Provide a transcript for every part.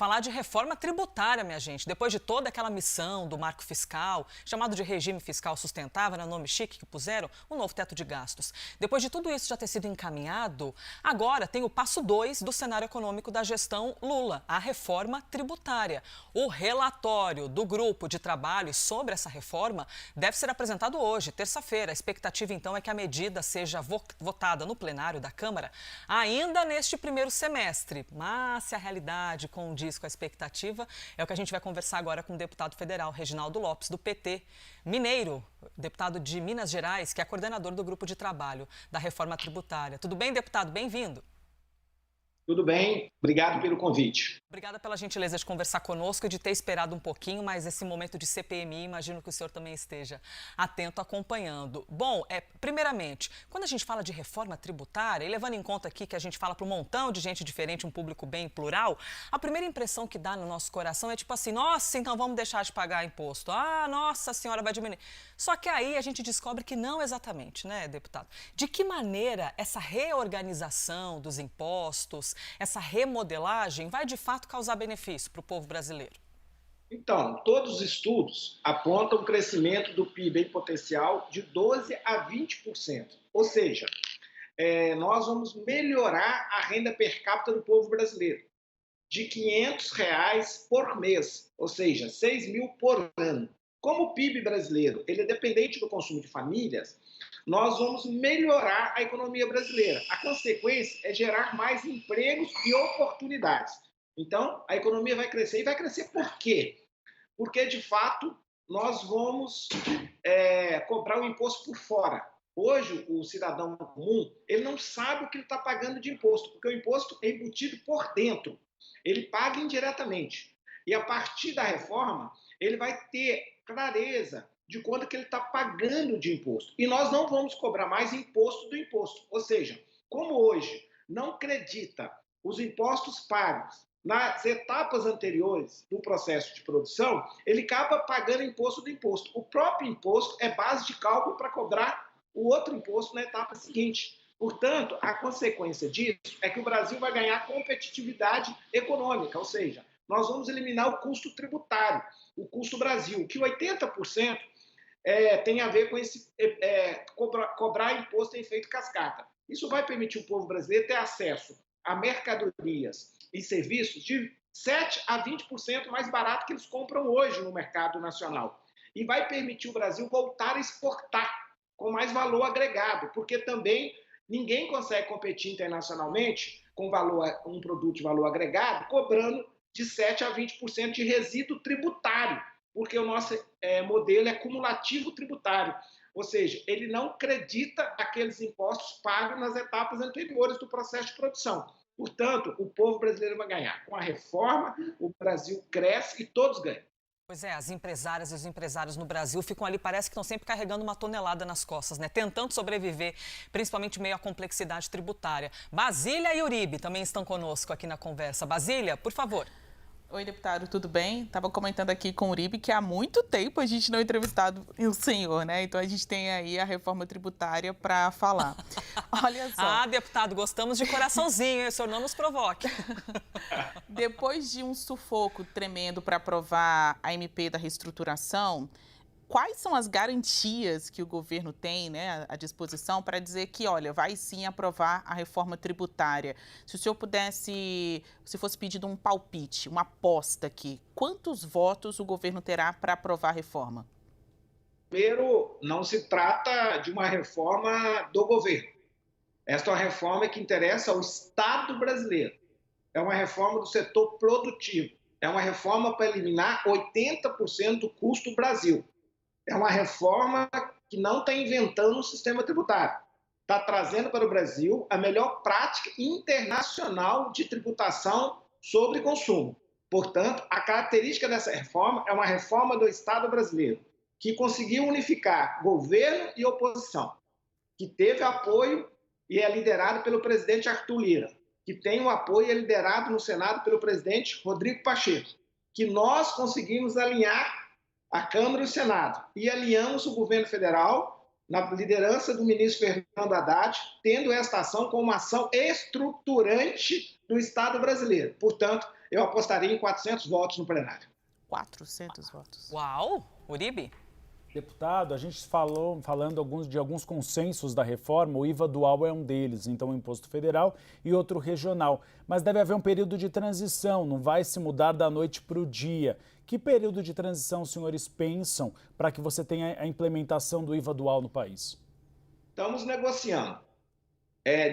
falar de reforma tributária, minha gente. Depois de toda aquela missão do marco fiscal, chamado de regime fiscal sustentável, era o nome chique que puseram, um novo teto de gastos. Depois de tudo isso já ter sido encaminhado, agora tem o passo 2 do cenário econômico da gestão Lula, a reforma tributária. O relatório do grupo de trabalho sobre essa reforma deve ser apresentado hoje, terça-feira. A expectativa, então, é que a medida seja votada no plenário da Câmara ainda neste primeiro semestre. Mas se a realidade condiz com a expectativa, é o que a gente vai conversar agora com o deputado federal Reginaldo Lopes, do PT mineiro, deputado de Minas Gerais, que é coordenador do grupo de trabalho da reforma tributária. Tudo bem, deputado? Bem-vindo. Tudo bem, obrigado pelo convite. Obrigada pela gentileza de conversar conosco e de ter esperado um pouquinho, mas esse momento de CPMI, imagino que o senhor também esteja atento, acompanhando. Bom, primeiramente, quando a gente fala de reforma tributária, e levando em conta aqui que a gente fala para um montão de gente diferente, um público bem plural, a primeira impressão que dá no nosso coração é tipo assim, nossa, então vamos deixar de pagar imposto. Ah, nossa senhora, vai diminuir. Só que aí a gente descobre que não exatamente, né, deputado? De que maneira essa reorganização dos impostos, essa remodelagem vai de fato causar benefício para o povo brasileiro? Então, todos os estudos apontam um crescimento do PIB em potencial de 12% a 20%. Ou seja, nós vamos melhorar a renda per capita do povo brasileiro de R$ 500 por mês, ou seja, 6 mil por ano. Como o PIB brasileiro ele é dependente do consumo de famílias, nós vamos melhorar a economia brasileira. A consequência é gerar mais empregos e oportunidades. Então, a economia vai crescer. E vai crescer por quê? Porque, de fato, nós vamos cobrar o imposto por fora. Hoje, o cidadão comum, ele não sabe o que ele está pagando de imposto, porque o imposto é embutido por dentro. Ele paga indiretamente. E, a partir da reforma, ele vai ter clareza de quanto que ele está pagando de imposto. E nós não vamos cobrar mais imposto do imposto. Ou seja, como hoje não acredita os impostos pagos nas etapas anteriores do processo de produção, ele acaba pagando imposto do imposto. O próprio imposto é base de cálculo para cobrar o outro imposto na etapa seguinte. Portanto, a consequência disso é que o Brasil vai ganhar competitividade econômica, ou seja, nós vamos eliminar o custo tributário, o custo Brasil, que 80% tem a ver com esse cobrar imposto em efeito cascata. Isso vai permitir o povo brasileiro ter acesso a mercadorias e serviços de 7% a 20% mais barato que eles compram hoje no mercado nacional. E vai permitir o Brasil voltar a exportar com mais valor agregado, porque também ninguém consegue competir internacionalmente com um produto de valor agregado cobrando de 7% a 20% de resíduo tributário, porque o nosso modelo é cumulativo tributário, ou seja, ele não acredita aqueles impostos pagos nas etapas anteriores do processo de produção. Portanto, o povo brasileiro vai ganhar. Com a reforma, o Brasil cresce e todos ganham. Pois é, as empresárias e os empresários no Brasil ficam ali, parece que estão sempre carregando uma tonelada nas costas, né? Tentando sobreviver, principalmente meio à complexidade tributária. Basília e Uribe também estão conosco aqui na conversa. Basília, por favor. Oi, deputado, tudo bem? Estava comentando aqui com o Uribe que há muito tempo a gente não é entrevistado o senhor, né? Então a gente tem aí a reforma tributária para falar. Olha só. Ah, deputado, gostamos de coraçãozinho, hein? O senhor não nos provoque. Depois de um sufoco tremendo para aprovar a MP da reestruturação, quais são as garantias que o governo tem, né, à disposição para dizer que, olha, vai sim aprovar a reforma tributária? Se o senhor pudesse, se fosse pedido um palpite, uma aposta aqui, quantos votos o governo terá para aprovar a reforma? Primeiro, não se trata de uma reforma do governo. Esta é uma reforma que interessa ao Estado brasileiro. É uma reforma do setor produtivo. É uma reforma para eliminar 80% do custo do Brasil. É uma reforma que não está inventando um sistema tributário. Está trazendo para o Brasil a melhor prática internacional de tributação sobre consumo. Portanto, a característica dessa reforma é uma reforma do Estado brasileiro, que conseguiu unificar governo e oposição, que teve apoio e é liderado pelo presidente Arthur Lira, que tem o apoio e é liderado no Senado pelo presidente Rodrigo Pacheco, que nós conseguimos alinhar a Câmara e o Senado, e alinhamos o governo federal na liderança do ministro Fernando Haddad, tendo esta ação como uma ação estruturante do Estado brasileiro. Portanto, eu apostaria em 400 votos no plenário. 400 votos. Uau! Uribe? Deputado, a gente falando de alguns consensos da reforma, o IVA dual é um deles, então um imposto federal e outro regional. Mas deve haver um período de transição, não vai se mudar da noite para o dia. Que período de transição os senhores pensam para que você tenha a implementação do IVA dual no país? Estamos negociando.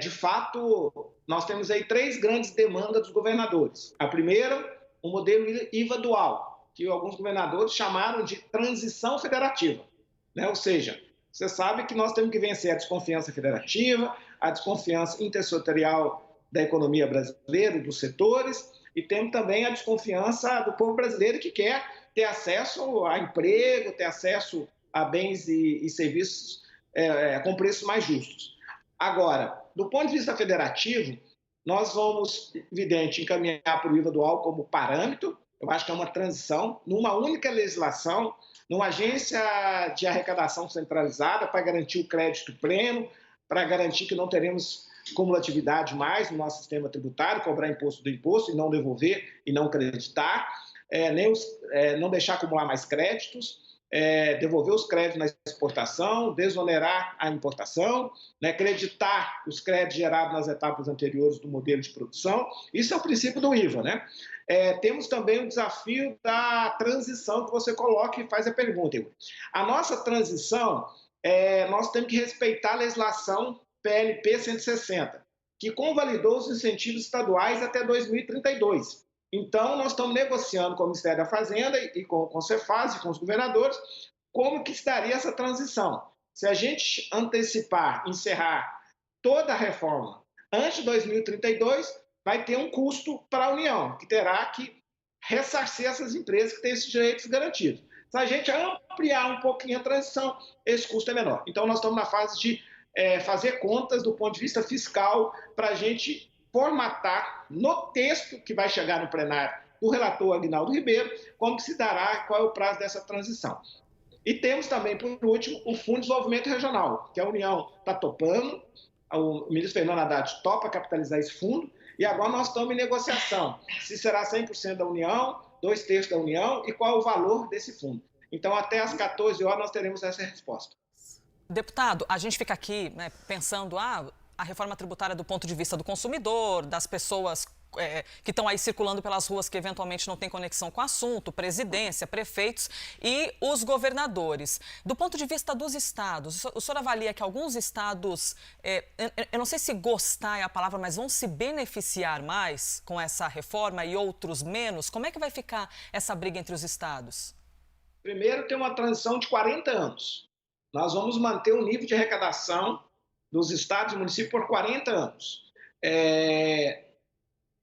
De fato, nós temos aí 3 grandes demandas dos governadores. A primeira, o modelo IVA dual, que alguns governadores chamaram de transição federativa, né? Ou seja, você sabe que nós temos que vencer a desconfiança federativa, a desconfiança intersetorial da economia brasileira e dos setores, e temos também a desconfiança do povo brasileiro que quer ter acesso a emprego, ter acesso a bens e serviços com preços mais justos. Agora, do ponto de vista federativo, nós vamos, evidente, encaminhar para o IVA dual como parâmetro. Eu acho que é uma transição numa única legislação, numa agência de arrecadação centralizada para garantir o crédito pleno, para garantir que não teremos cumulatividade mais no nosso sistema tributário, cobrar imposto do imposto e não devolver e não creditar, não deixar acumular mais créditos, devolver os créditos na exportação, desonerar a importação, né, creditar os créditos gerados nas etapas anteriores do modelo de produção. Isso é o princípio do IVA, né? Temos também o desafio da transição que você coloca e faz a pergunta, Igor. A nossa transição, nós temos que respeitar a legislação PLP 160, que convalidou os incentivos estaduais até 2032. Então, nós estamos negociando com o Ministério da Fazenda e com o Cefaz e com os governadores como que se daria essa transição. Se a gente antecipar, encerrar toda a reforma antes de 2032, vai ter um custo para a União, que terá que ressarcir essas empresas que têm esses direitos garantidos. Se a gente ampliar um pouquinho a transição, esse custo é menor. Então, nós estamos na fase de fazer contas do ponto de vista fiscal para a gente formatar no texto que vai chegar no plenário do relator Aguinaldo Ribeiro, como que se dará, qual é o prazo dessa transição. E temos também, por último, o Fundo de Desenvolvimento Regional, que a União está topando, o ministro Fernando Haddad topa capitalizar esse fundo, e agora nós estamos em negociação, se será 100% da União, 2/3 da União, e qual é o valor desse fundo. Então, até às 14 horas, nós teremos essa resposta. Deputado, a gente fica aqui, né, pensando a reforma tributária do ponto de vista do consumidor, das pessoas que estão aí circulando pelas ruas que eventualmente não têm conexão com o assunto, presidência, prefeitos e os governadores. Do ponto de vista dos estados, o senhor avalia que alguns estados, eu não sei se gostar é a palavra, mas vão se beneficiar mais com essa reforma e outros menos? Como é que vai ficar essa briga entre os estados? Primeiro, tem uma transição de 40 anos. Nós vamos manter o nível de arrecadação dos estados e municípios por 40 anos.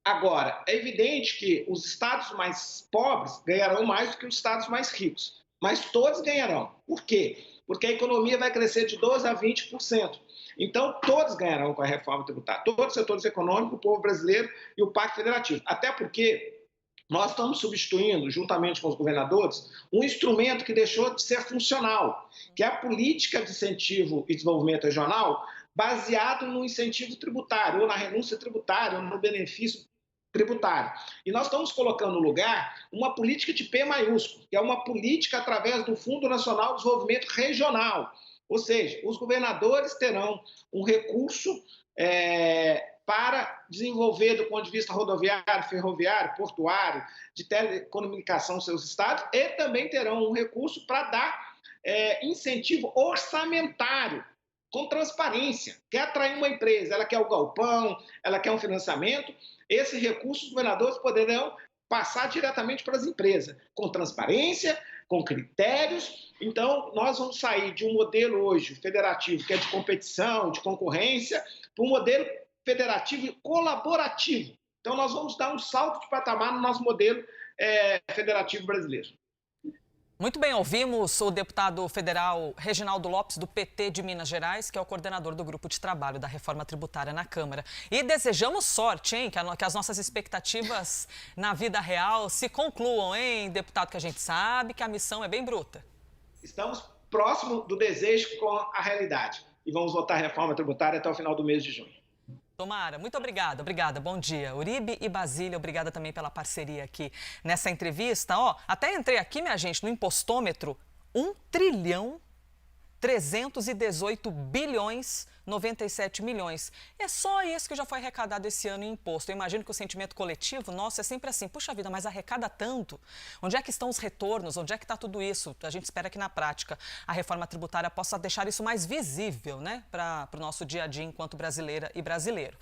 Agora, é evidente que os estados mais pobres ganharão mais do que os estados mais ricos, mas todos ganharão. Por quê? Porque a economia vai crescer de 12% a 20%. Então, todos ganharão com a reforma tributária, todos os setores econômicos, o povo brasileiro e o Pacto Federativo. Até porque nós estamos substituindo, juntamente com os governadores, um instrumento que deixou de ser funcional, que é a política de incentivo e desenvolvimento regional, baseado no incentivo tributário, ou na renúncia tributária, ou no benefício tributário. E nós estamos colocando no lugar uma política de P maiúsculo, que é uma política através do Fundo Nacional de Desenvolvimento Regional. Ou seja, os governadores terão um recurso para desenvolver, do ponto de vista rodoviário, ferroviário, portuário, de telecomunicação seus estados, e também terão um recurso para dar incentivo orçamentário, com transparência. Quer atrair uma empresa, ela quer o galpão, ela quer um financiamento, esse recurso os governadores poderão passar diretamente para as empresas, com transparência, com critérios. Então, nós vamos sair de um modelo hoje federativo, que é de competição, de concorrência, para um modelo federativo e colaborativo. Então, nós vamos dar um salto de patamar no nosso modelo federativo brasileiro. Muito bem, ouvimos o deputado federal Reginaldo Lopes, do PT de Minas Gerais, que é o coordenador do grupo de trabalho da reforma tributária na Câmara. E desejamos sorte, hein? Que as nossas expectativas na vida real se concluam, hein, deputado, que a gente sabe que a missão é bem bruta. Estamos próximo do desejo com a realidade. E vamos votar a reforma tributária até o final do mês de junho. Tomara, muito obrigada, obrigada, bom dia. Uribe e Basília, obrigada também pela parceria aqui nessa entrevista. Ó, até entrei aqui, minha gente, no impostômetro, 1.318.097.000.000. É só isso que já foi arrecadado esse ano em imposto. Eu imagino que o sentimento coletivo nosso é sempre assim, puxa vida, mas arrecada tanto. Onde é que estão os retornos? Onde é que está tudo isso? A gente espera que na prática a reforma tributária possa deixar isso mais visível, né, para o nosso dia a dia enquanto brasileira e brasileiro.